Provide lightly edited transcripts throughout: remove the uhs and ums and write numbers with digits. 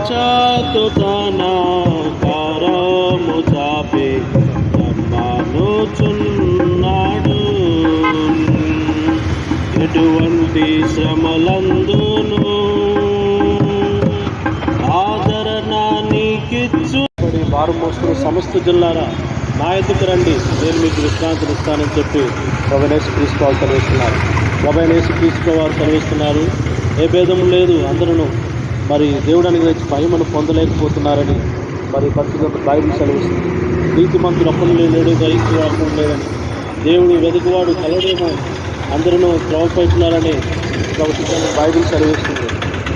చాతు తన కరము చాపి రమ్మనుచున్నాడు. ఎటువంటి శ్రమలందును ఆదరణ నీకిచ్చు. వారు మోస్తున్న సమస్త జిల్లారా నా ఎదుకు రండి, నేను మీకు విశ్రాంతిని ఇస్తానని చెప్పి ప్రభువైన యేసుక్రీస్తు వారు సెలవిస్తున్నారు. ప్రభువైన యేసుక్రీస్తు వారు సెలవిస్తున్నారు, ఏ భేదం లేదు, అందరూ మరి దేవుడిని గురించి మహిమను పొందలేకపోతున్నారని మరి పరిశుద్ధ బైబిల్ సెలవిస్తుంది. నీతిమంతుడు అప్పులు లేడు, గ్రహించేవాడు లేదని, దేవుడు వెతుకువాడు కలడేమో, అందరూ త్రోవపడుతున్నారని పరిశుద్ధ బైబిల్ సెలవిస్తుంది.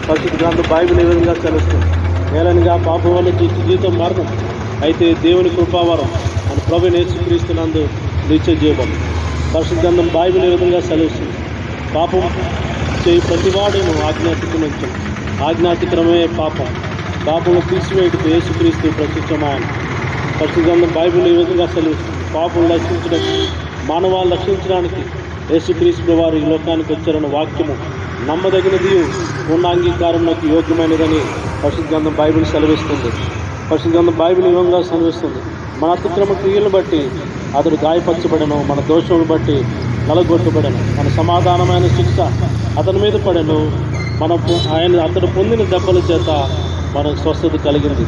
పరిశుద్ధ గ్రంథం బైబిల్ ఏ విధంగా సెలవిస్తుంది, నేలనిగా పాపం వల్ల జీవితం మరణం, అయితే దేవుని కృపావరం అని ప్రభువైన యేసుక్రీస్తునందు నిత్య జీవం. పరిశుద్ధ గ్రంథం బైబిల్ ఏ విధంగా సెలవిస్తుంది, పాపం చేయి ప్రతివాడును ఆజ్ఞాతిక్రమించు, ఆజ్ఞాతిక్రమే పాపం, పాపము తీసివేయటకు యేసుక్రీస్తు ప్రత్యక్షమైన. పరిశుద్ధ గ్రంథం బైబిల్ ఏ విధంగా సెలవిస్తుంది, పాపం రక్షించడానికి, మానవాళ్ళు రక్షించడానికి యేసుక్రీస్తు వారు ఈ లోకానికి వచ్చారన్న వాక్యము నమ్మదగినది, ఉన్న అంగీకారంలోకి యోగ్యమైనదని పరిశుద్ధ గ్రంథం బైబిల్ సెలవిస్తుంది. పరిశుద్ధ గ్రంథం బైబిల్ ఈ విధంగా సెలవిస్తుంది, మన అతిక్రమ క్రియలను బట్టి అతడు గాయపరచబడను, మన దోషములు బట్టి నలగొట్టబడను, మన సమాధానమైన శిక్ష అతని మీద పడను, అతడు పొందిన దెబ్బల చేత మనకు స్వస్థత కలిగింది.